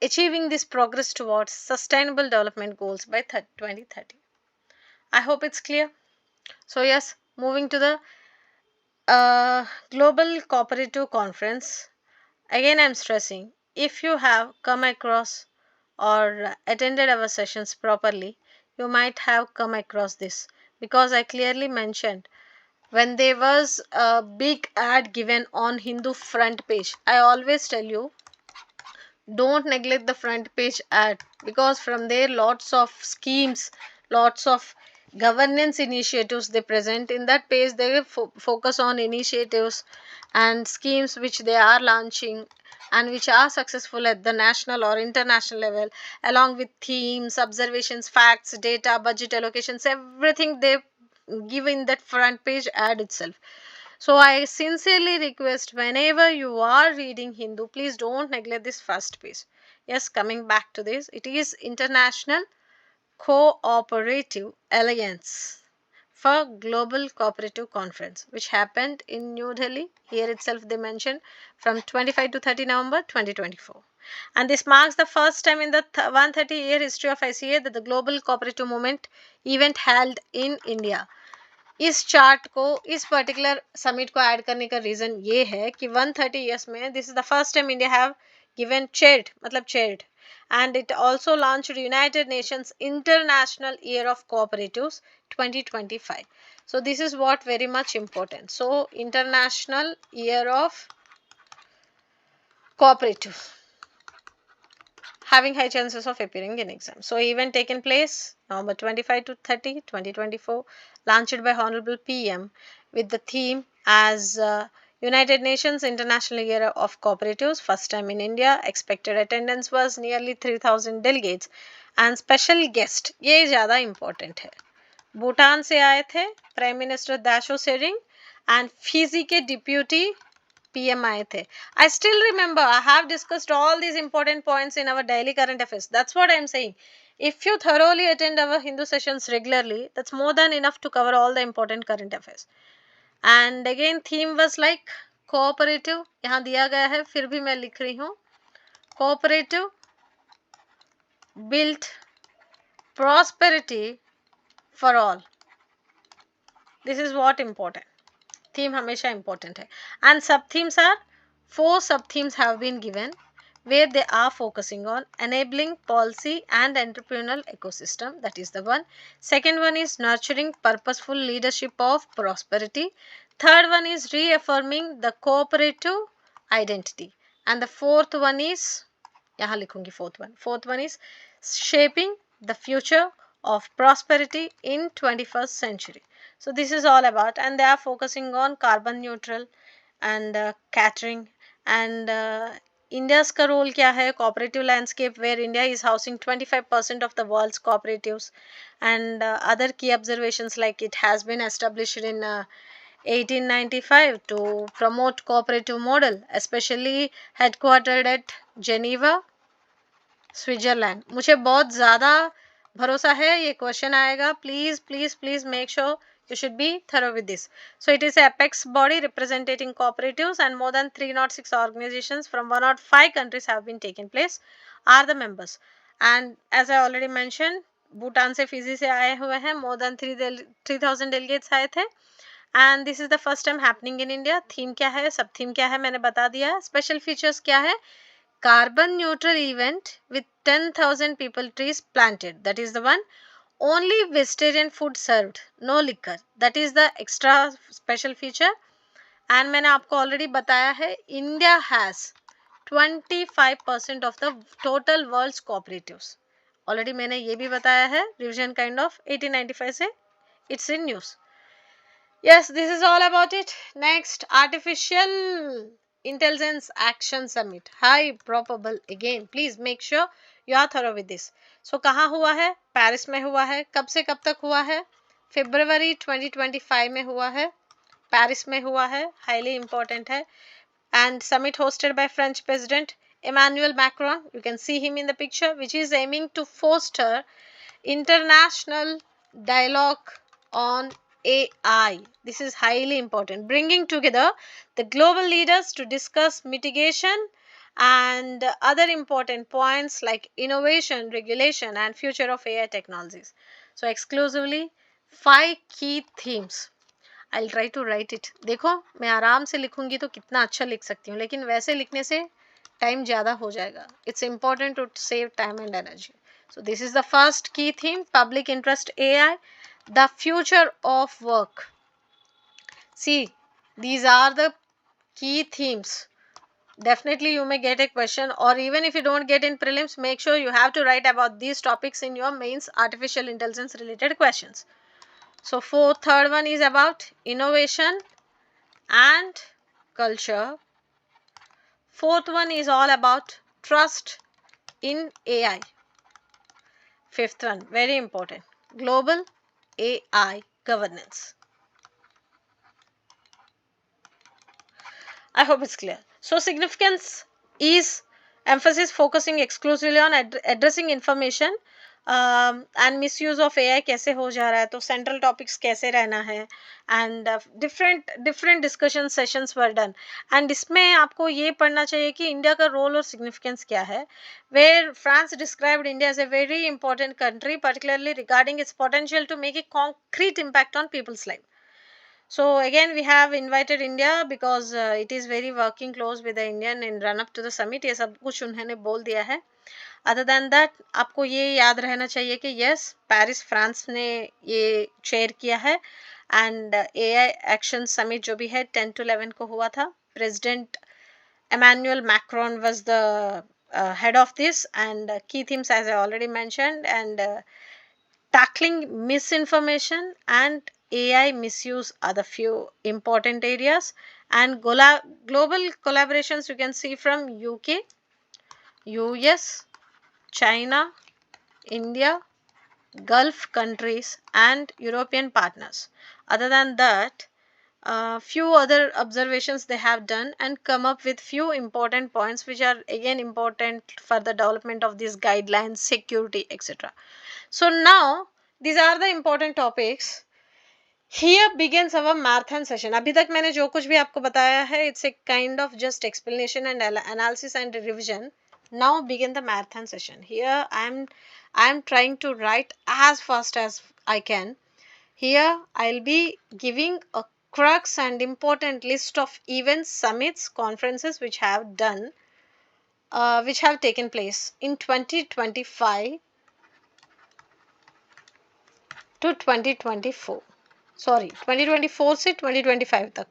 achieving this progress towards sustainable development goals by 2030. I hope it's clear. So yes, moving to the Global Cooperative Conference. Again, I'm stressing, if you have come across or attended our sessions properly, you might have come across this, because I clearly mentioned when there was a big ad given on Hindu front page. I always tell you, don't neglect the front page ad, because from there lots of schemes, lots of governance initiatives they present. In that page they focus on initiatives and schemes which they are launching and which are successful at the national or international level, along with themes, observations, facts, data, budget allocations, everything they give in that front page ad itself. So I sincerely request, whenever you are reading Hindu, please don't neglect this first page. Yes, coming back to this, it is International Cooperative Alliance for Global Cooperative Conference, which happened in New Delhi. Here itself they mentioned from 25 to 30 November 2024. And this marks the first time in the 130-year history of ICA that the Global Cooperative Movement event held in India. इस chart को, इस particular summit को add करने का reason ये है कि 130 years में this is the first time India have given chaired, मतलब chaired, and it also launched United Nations International Year of cooperatives 2025. so this is what very much important. So international year of cooperative having high chances of appearing in exam. So event taken place November 25 to 30, 2024, launched by Honorable PM with the theme as United Nations International Year of Cooperatives, first time in India. Expected attendance was nearly 3000 delegates. And special guest, ये ज़्यादा important है. भूटान से आए थे prime minister daisho Tsering and Fiji के deputy PM आए थे. I still remember I have discussed all these important points in our daily current affairs. That's what I'm saying. If you thoroughly attend our Hindu sessions regularly, that's more than enough to cover all the important current affairs. And again theme was like cooperative. यहाँ दिया गया है, फिर भी मैं लिख रही हूँ. Cooperative built prosperity for all. This is what important. Theme हमेशा important है. And sub themes are 4 sub themes have been given where they are focusing on enabling policy and entrepreneurial ecosystem. That is the one. Second one is nurturing purposeful leadership of prosperity. Third one is reaffirming the cooperative identity. And the fourth one is, यहाँ लिखूंगी fourth one is shaping the future of prosperity in 21st century. So this is all about, and they are focusing on carbon neutral and catering and India's का role क्या है, cooperative landscape where India is housing 25% of the world's cooperatives, and other key observations like it has been established in 1895 to promote cooperative model, especially headquartered at Geneva, Switzerland. मुझे बहुत ज़्यादा भरोसा है ये question आएगा. Please please please make sure you should be thorough with this. So it is a apex body representing cooperatives, and more than 306 organizations from 105 countries have been taken place are the members. And as I already mentioned, Bhutan से Fiji से आए हुए हैं, more than 3000 delegates आए थे. And this is the first time happening in India. Theme क्या है, सब थीम क्या है मैंने बता दिया. स्पेशल फीचर्स क्या है, carbon neutral event with 10,000 people trees planted. That is the one. Only vegetarian food served, no liquor. That is the extra special feature. And मैंने आपको already बताया है, India has 25% of the total world's cooperatives. Already मैंने ये भी बताया है, revision kind of 1895 से, it's in news. Yes, this is all about it. Next, Artificial Intelligence Action Summit. High probable again. Please make sure you are thorough with this. So, कहाँ हुआ है? Paris में हुआ है. कब से कब तक हुआ है? February 2025 में हुआ है. पेरिस में हुआ है. Highly important है. And summit hosted by French President Emmanuel Macron. You can see him in the picture, which is aiming to foster international dialogue on AI. This is highly important. Bringing together the global leaders to discuss mitigation and other important points like innovation, regulation, and future of AI technologies. So exclusively 5 key themes. I'll try to write it. देखो मैं आराम से लिखूंगी तो कितना अच्छा लिख सकती हूँ, लेकिन वैसे लिखने से टाइम ज़्यादा हो जाएगा. It's important to save time and energy. So this is the first key theme, public interest AI, the future of work. See, these are the key themes. Definitely you may get a question, or even if you don't get in prelims, make sure you have to write about these topics in your mains artificial intelligence related questions. So third one is about innovation and culture. Fourth one is all about trust in AI. Fifth one, very important, global AI governance. I hope it's clear. So significance is emphasis focusing exclusively on addressing information and misuse of AI कैसे हो जा रहा है, तो central topics कैसे रहना है, and different discussion sessions were done. And इसमें आपको ये पढ़ना चाहिए कि इंडिया का रोल और significance क्या है, where France described India as a very important country, particularly regarding its potential to make a concrete impact on people's life. So again we have invited India because it is very working close with the Indian in run up to the summit. ये सब कुछ उन्होंने बोल दिया है. Other than that आपको ये याद रहना चाहिए कि yes, पेरिस फ्रांस ने ये चेयर किया है, and AI Action Summit जो भी है 10 to 11 को हुआ था. President Emmanuel Macron was the head of this, and key themes as I already mentioned, and tackling misinformation and AI misuse are the few important areas, And global collaborations you can see from UK, US, China, India, Gulf countries and European partners. Other than that, few other observations they have done and come up with few important points which are again important for the development of these guidelines, security, etc. So now these are the important topics. Here begins our marathon session. अभी तक मैंने जो कुछ भी आपको बताया है, it's a kind of just explanation and analysis and revision. Now begin the marathon session. Here I'm trying to write as fast as I can. Here I'll be giving a crux and important list of events, summits, conferences which have done, which have taken place in 2025 to 2024. Sorry, 2024 से 2025 तक,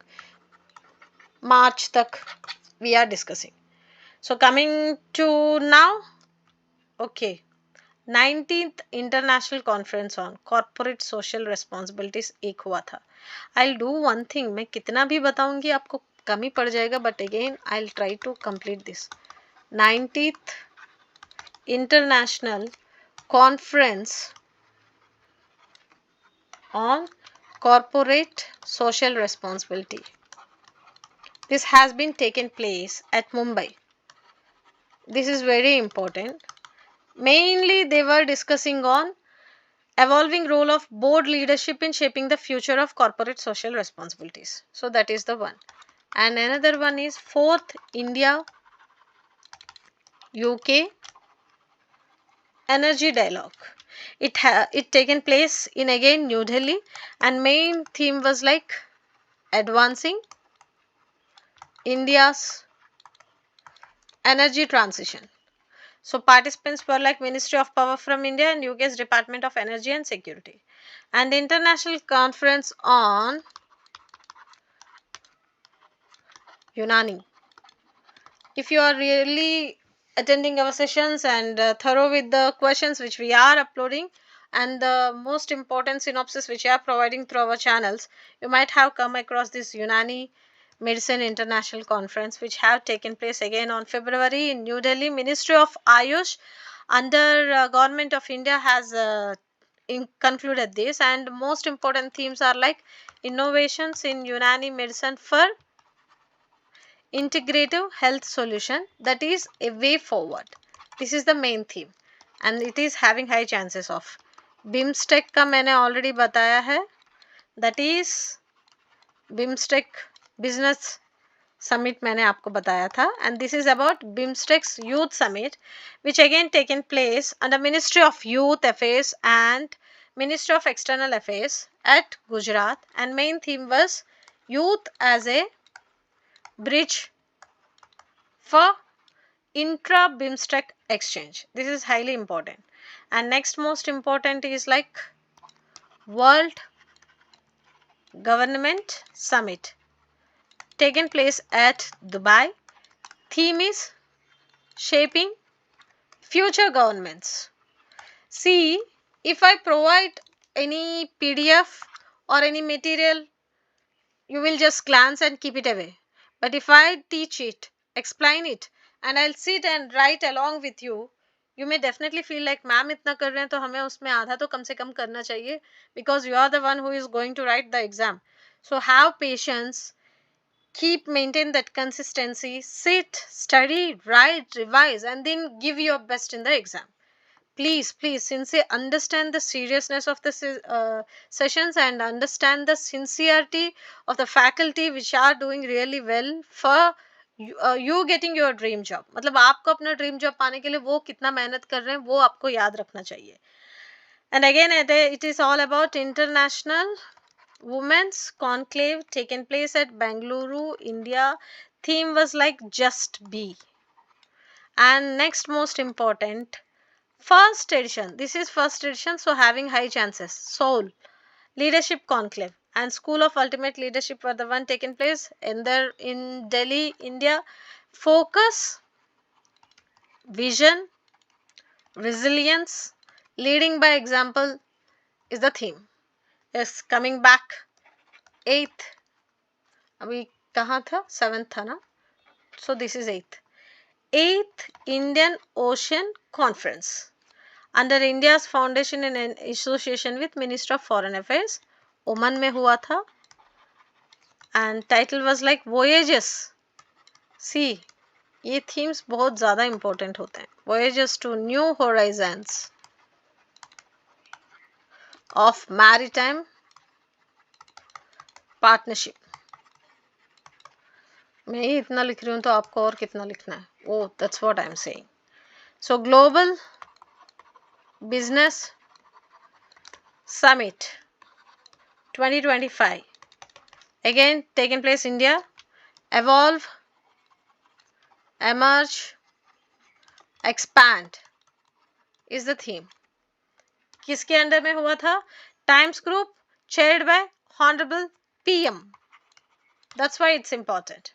March तक we are discussing. So coming to now, okay, 19th International Conference on Corporate Social Responsibilities एक हुआ था. I'll do one thing, मैं कितना भी बताऊंगी आपको कम ही पड़ जाएगा, but again I'll try to complete this. 19th International Conference on Corporate Social Responsibility. This has been taken place at Mumbai. This is very important. Mainly they were discussing on evolving role of board leadership in shaping the future of corporate social responsibilities. So that is the one. And another one is 4th India UK Energy Dialogue. It taken place in again New Delhi, and main theme was like advancing India's energy transition. So participants were like Ministry of Power from India and UK's Department of Energy and Security. And the International Conference on Unani. If you are really attending our sessions and thorough with the questions which we are uploading and the most important synopsis which we are providing through our channels, you might have come across this Unani Medicine International Conference which have taken place again on February in New Delhi. Ministry of Ayush under Government of India has concluded this, and most important themes are like innovations in Unani medicine for integrative health solution, that is a way forward. This is the main theme and it is having high chances of. BIMSTEC का मैंने already बताया है, that is BIMSTEC business summit मैंने आपको बताया था, and this is about BIMSTEC's youth summit which again taken place under Ministry of Youth Affairs and Ministry of External Affairs at Gujarat, and main theme was youth as a bridge for intra-BIMSTEC exchange. This is highly important. And next most important is like World Government Summit taken place at Dubai. Theme is shaping future governments. See, if I provide any PDF or any material, you will just glance and keep it away. But if I teach it, explain it, and I'll sit and write along with you, you may definitely feel like ma'am इतना कर रहे हैं तो हमें उसमें आधा तो कम से कम करना चाहिए, because you are the one who is going to write the exam. So have patience, maintain that consistency, sit, study, write, revise, and then give your best in the exam. Please, sincere, understand the seriousness of the sessions and understand the sincerity of the faculty which are doing really well for you getting your dream job. मतलब आपको अपना dream job पाने के लिए वो कितना मेहनत कर रहे हैं वो आपको याद रखना चाहिए. And again it is all about International Women's Conclave taken place at Bengaluru, India. Theme was like just be. And next most important, first edition. This is first edition, so having high chances. Seoul Leadership Conclave and School of Ultimate Leadership were the one taken place in Delhi, India. Focus, vision, resilience, leading by example is the theme. Yes, coming back 8th. We कहाँ था? 7th था ना, so this is 8th Indian Ocean Conference under India's foundation in association with Minister of Foreign Affairs. Oman में हुआ था and title was like voyages. See, ये themes बहुत ज़्यादा important होते हैं. Voyages to new horizons of maritime partnership. मैं ही इतना लिख रही हूँ तो आपको और कितना लिखना है? Oh, that's what I'm saying. So Global Business Summit 2025 again taken place India. Evolve, emerge, expand is the theme. किसके अंडर में हुआ था? Times group, chaired by Honorable PM. That's why it's important.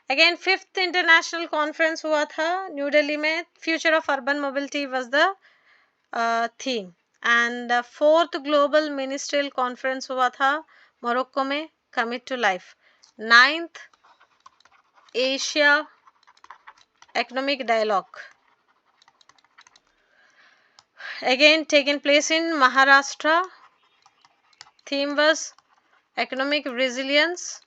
Again, 5th International Conference हुआ था new Delhi में. Future of Urban Mobility was the theme. And 4th Global Ministerial Conference हुआ था Morocco में, Commit to Life. 9th Asia Economic Dialogue again taken place in Maharashtra. Theme was Economic Resilience,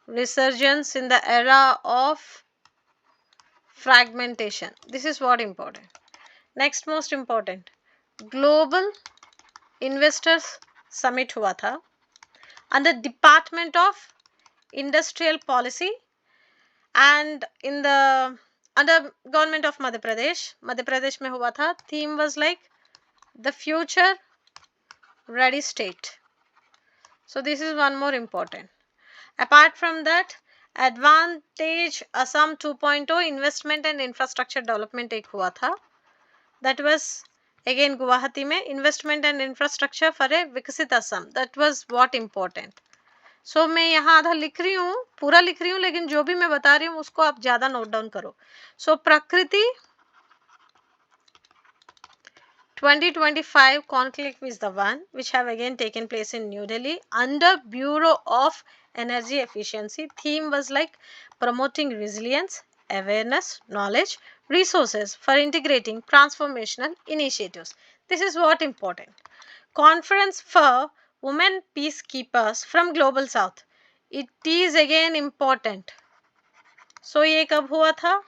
Resurgence in the Era of Fragmentation. This is what important. Next most important, Global Investors Summit हुआ था under Department of Industrial Policy and in the under Government of Madhya Pradesh. Madhya Pradesh में हुआ था. Theme was like the future ready state. So this is one more important. Apart from that, Advantage Assam 2.0 Investment and Infrastructure Development एक हुआ था. That was again Guwahati में, Investment and Infrastructure for a विकसित Assam. That was what important. So मैं यहाँ आधा लिख रही हूँ, पूरा लिख रही हूँ, लेकिन जो भी मैं बता रही हूँ उसको आप ज़्यादा नोट डाउन करो. So प्रकृति 2025 conclave is the one which have again taken place in New Delhi under Bureau of Energy Efficiency. Theme was like promoting resilience, awareness, knowledge, resources for integrating transformational initiatives. This is what important. Conference for Women Peacekeepers from Global South. It is again important. So ये कब हुआ था?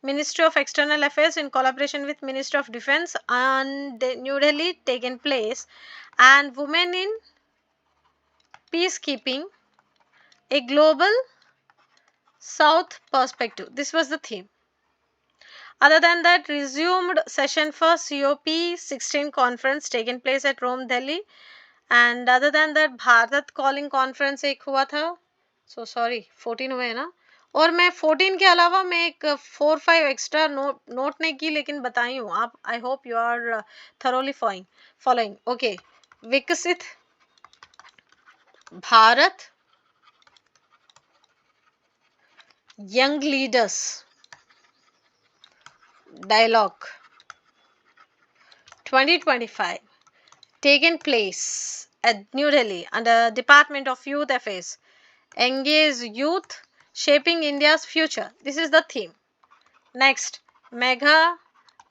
Ministry of External Affairs in collaboration with Ministry of Defense and New Delhi taken place, and Women in Peacekeeping, a Global South Perspective. This was the theme. Other than that, resumed session for COP16 conference taken place at Rome, Delhi. And other than that, Bharat Calling Conference एक हुआ था. So sorry, 14 हुए हैं ना. और मैं 14 के अलावा मैं एक 4-5 एक्स्ट्रा नोट नहीं की, लेकिन बताई हूँ आप. I hope you are thoroughly following. Okay, Viksit Bharat young leaders dialogue 2025 taken place at New Delhi under Department of Youth Affairs. Engage youth, shaping India's future. This is the theme. Next, Mega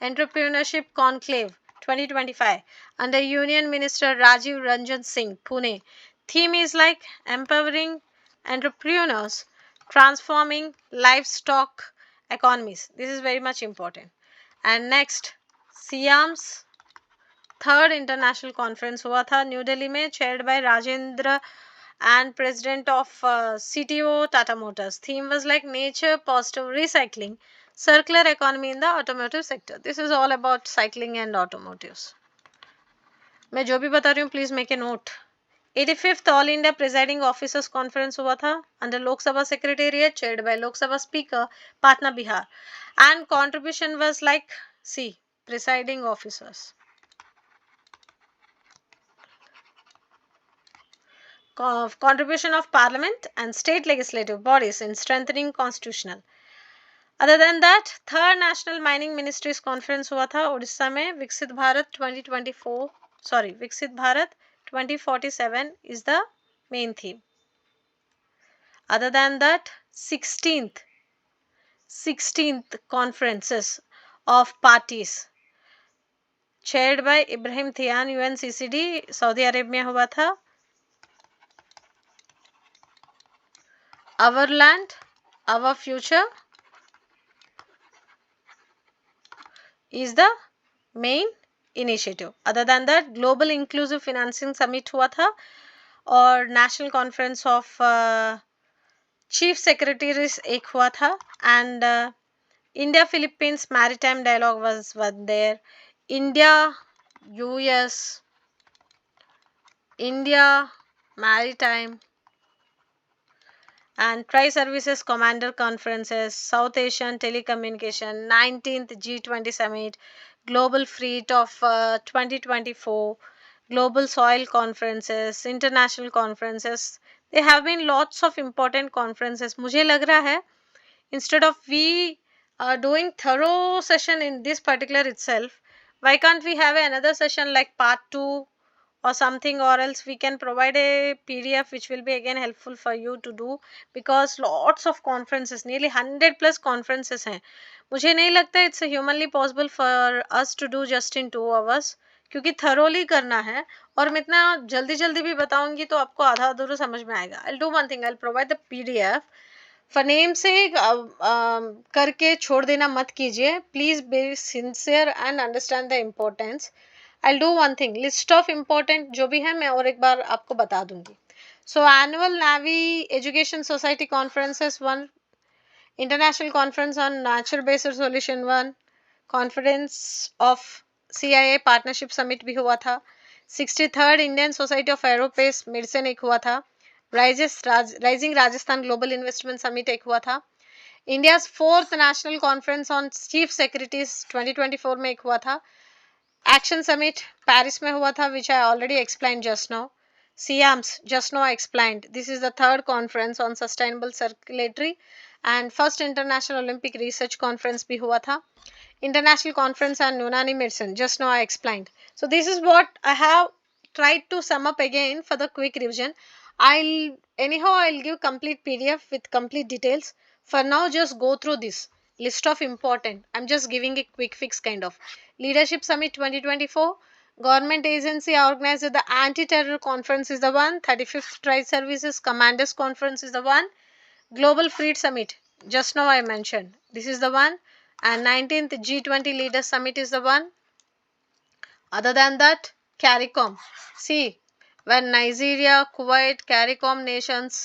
Entrepreneurship Conclave 2025 under Union Minister Rajiv Ranjan Singh, Pune. Theme is like empowering entrepreneurs, transforming livestock economies. This is very much important. And next, Siam's third international conference हुआ था new Delhi में, chaired by Rajendra and president of CTO Tata Motors. Theme was like nature positive recycling, circular economy in the automotive sector. This is all about cycling and automotives. मैं जो भी बता रही हूँ please make a note. 85th All India Presiding Officers Conference हुआ था under Lok Sabha Secretariat, chaired by Lok Sabha Speaker Patna, Bihar. And contribution was like, see, presiding officers. Contribution of parliament and state legislative bodies in strengthening constitutional. Other than that, third national mining ministries conference हुआ था उड़ीसा में. विकसित Bharat 2047 is the main theme. Other than that, 16th conferences of parties chaired by Ibrahim Thian, UNCCD, Saudi Arabia में हुआ था. Our Land, Our Future is the main initiative. Other than that, Global Inclusive Financing Summit हुआ था और National Conference of Chief Secretaries एक हुआ था, and India Philippines Maritime Dialogue was there. India US India Maritime and Tri-Services Commander Conferences, South Asian Telecommunication, 19th G20 Summit, Global Fleet of 2024, Global Soil Conferences, International Conferences. There have been lots of important conferences. मुझे लग रहा है, instead of we doing thorough session in this particular itself, why can't we have another session like part 2 or something, or else we can provide a PDF which will be again helpful for you to do, because lots of conferences, nearly 100 plus conferences हैं. मुझे नहीं लगता it's humanly possible for us to do just in 2 hours, क्योंकि thoroughly करना है और मैं इतना जल्दी जल्दी भी बताऊंगी तो आपको आधा अधूरा समझ में आएगा. I'll do one thing, I'll provide the PDF. फनेम से करके छोड़ देना मत कीजिए. Please be sincere and understand the importance. I do one thing, list of important जो भी है मैं और एक बार आपको बता दूंगी. सो annual navy education society conferences 1, international conference on natural based solution 1, conference of CIA partnership summit भी हुआ था. 63rd Indian society of aerospace medicine एक हुआ था. Rising Rajasthan global investment summit एक हुआ था. India's 4th national conference on chief secretaries 2024 में एक हुआ था. एक्शन समिट पेरिस में हुआ था, which I already explained just now. सियाम्स just now explained. This is the 3rd conference on sustainable circulatory and first international Olympic research conference भी हुआ था. International Conference on Unani Medicine, just now I explained. So this is what I have tried to sum up again for the quick revision. I'll give complete PDF with complete details. For now, just go through this list of important. I'm just giving a quick fix kind of. Leadership Summit 2024. Government agency organized the Anti-Terror Conference is the one. 35th Tri-Services Commanders Conference is the one. Global Fleet Summit, just now I mentioned. This is the one. And 19th G20 Leaders Summit is the one. Other than that, CARICOM. See, when Nigeria, Kuwait, CARICOM nations,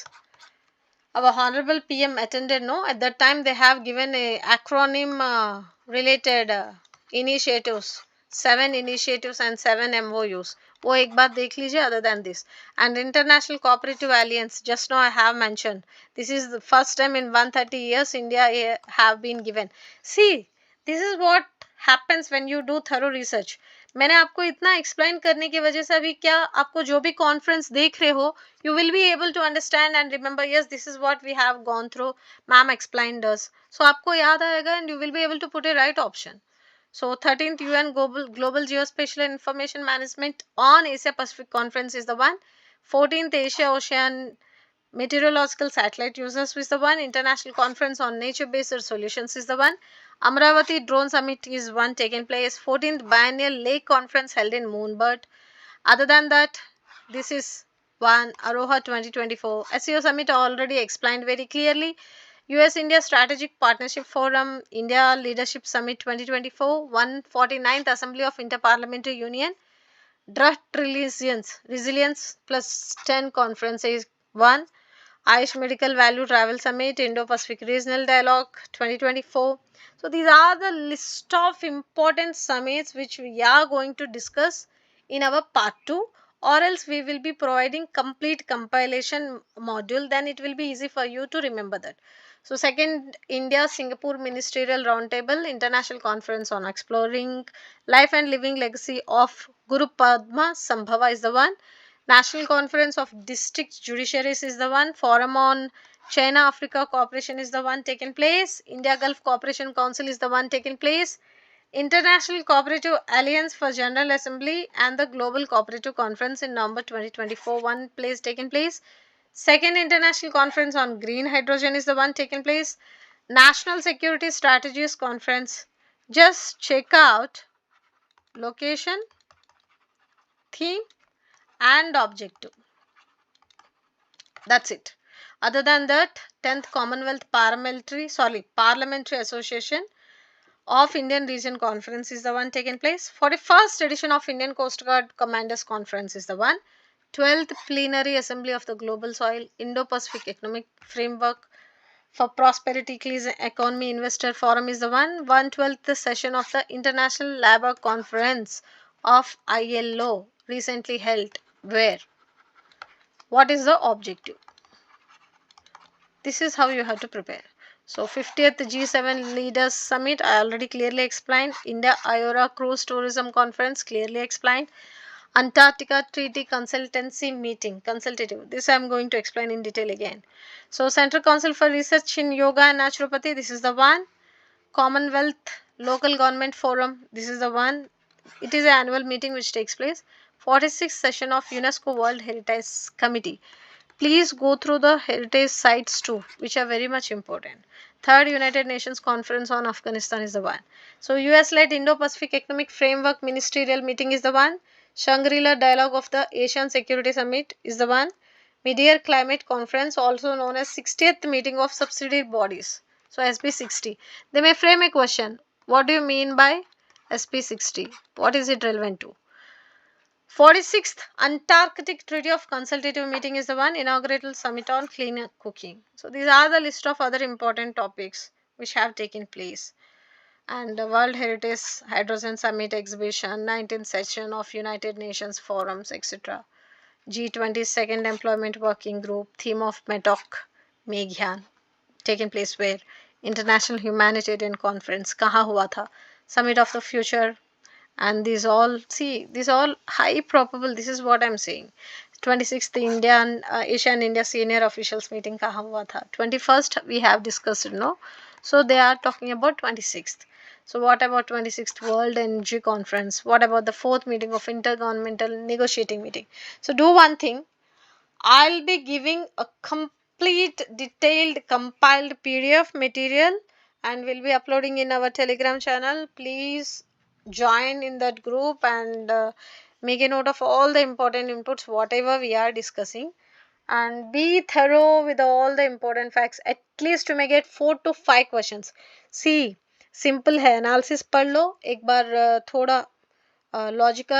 our Honorable PM attended, no? At that time, they have given a acronym related initiatives. 7 initiatives and 7 MOUs. वो एक बार देख लीजिए. Other than this, and International Cooperative Alliance, just now I have mentioned. This is the first time in 130 years India have been given. See, this is what happens when you do thorough research. मैंने आपको इतना explain करने की वजह से अभी क्या आपको जो भी कॉन्फ्रेंस देख रहे हो, you will be able to understand and remember, yes, this is what we have gone through. Ma'am explained us. So आपको याद आएगा and you will be able to put a right option. So 13th UN Global Geospatial Information Management on Asia Pacific Conference is the one. 14th Asia Ocean Meteorological Satellite Users is the one. International Conference on Nature-Based Solutions is the one. Amravati Drone Summit is one taking place. 14th Biennial Lake Conference held in Moonbird. Other than that, this is one. Aroha 2024. SEO Summit already explained very clearly. US-India Strategic Partnership Forum, India Leadership Summit 2024, 149th Assembly of Interparliamentary Union, Drought Resilience plus 10 Conferences 1, Ayush Medical Value Travel Summit, Indo-Pacific Regional Dialogue 2024. So these are the list of important summits which we are going to discuss in our part 2, or else we will be providing complete compilation module, then it will be easy for you to remember that. So 2nd India Singapore Ministerial Roundtable International Conference on Exploring Life and Living Legacy of Guru Padma Sambhava is the one. National Conference of District Judiciaries is the one. Forum on China-Africa Cooperation is the one taking place. India-Gulf Cooperation Council is the one taking place. International Cooperative Alliance for General Assembly and the Global Cooperative Conference in November 2024, one place taking place. Second International Conference on Green Hydrogen is the one taking place. National Security Strategies Conference. Just check out location, theme and objective. That's it. Other than that, 10th Commonwealth Parliamentary Association of Indian Region Conference is the one taking place. 41st edition of Indian Coast Guard Commanders Conference is the one. 12th Plenary Assembly of the Global Soil Indo-Pacific Economic Framework for Prosperity Clean Economy Investor Forum is the one. 112th session of the International Labour Conference of ILO recently held. Where? What is the objective? This is how you have to prepare. So 50th G7 Leaders Summit, I already clearly explained. India IORA Cruise Tourism Conference, clearly explained. Antarctica Treaty Consultancy Meeting, consultative. This I am going to explain in detail again. So Central Council for Research in Yoga and Naturopathy, this is the one. Commonwealth Local Government Forum, this is the one. It is an annual meeting which takes place. 46th session of UNESCO World Heritage Committee. Please go through the heritage sites too, which are very much important. Third United Nations Conference on Afghanistan is the one. So US-led Indo-Pacific Economic Framework Ministerial Meeting is the one. Shangri-La Dialogue of the Asian Security Summit is the one. Mid-year Climate Conference, also known as 60th Meeting of Subsidiary Bodies. So SP60. They may frame a question. What do you mean by SP60? What is it relevant to? 46th Antarctic Treaty of Consultative Meeting is the one. Inaugural Summit on Clean Cooking. So these are the list of other important topics which have taken place. And the World Heritage Hydrogen Summit Exhibition, 19th session of United Nations Forums, etc. G20 Second Employment Working Group, theme of MEDOC, Meghan, taken place where? International Humanitarian Conference, kaha hua tha? Summit of the Future. And these all high probable. This is what I'm saying. 26th Asia and India Senior Officials Meeting kaha hua tha? 21st we have discussed, no? So they are talking about 26th. So what about 26th World Energy Conference? What about the 4th meeting of Intergovernmental Negotiating Meeting? So do one thing. I'll be giving a complete detailed compiled PDF material and will be uploading in our Telegram channel. Please join in that group and make a note of all the important inputs whatever we are discussing, and be thorough with all the important facts. At least you may get 4 to 5 questions. See, simple है, analysis पढ़ लो एक बार, थोड़ा logic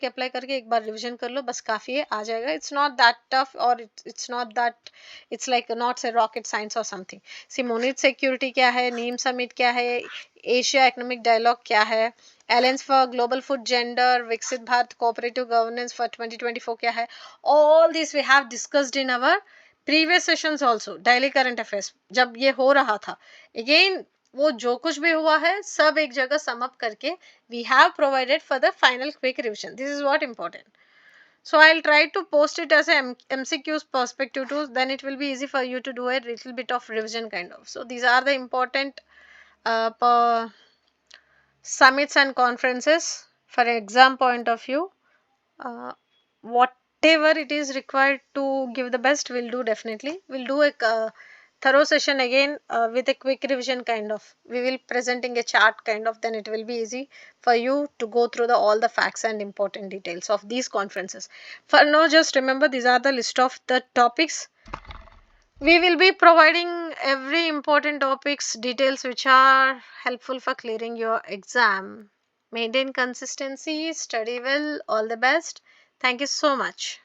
apply करके एक बार revision कर लो, बस काफ़ी है, आ जाएगा. इट्स नॉट दैट टफ और it's not that, it's like not से रॉकेट साइंस और समथिंग. सी मोनिट सिक्योरिटी क्या है, नीम समिट क्या है, एशिया इकोनॉमिक डायलॉग क्या है, alliance for global food gender, Viksit Bharat cooperative governance for 2024 क्या है, all this we have discussed in our previous sessions also. Daily current affairs जब ये हो रहा था, अगेन वो जो कुछ भी हुआ है सब एक जगह सम अप करके we have provided for the final quick revision. This is what important. So I'll try to post it as a MCQs perspective too. Then it will be easy for you to do a little bit of revision kind of. So these are the important summits and conferences for exam point of view. Whatever it is required to give the best, we'll do definitely. We'll do a thorough session again with a quick revision kind of. We will presenting a chart kind of, then it will be easy for you to go through all the facts and important details of these conferences. For now, just remember these are the list of the topics. We will be providing every important topics details which are helpful for clearing your exam. Maintain consistency, study well, all the best. Thank you so much.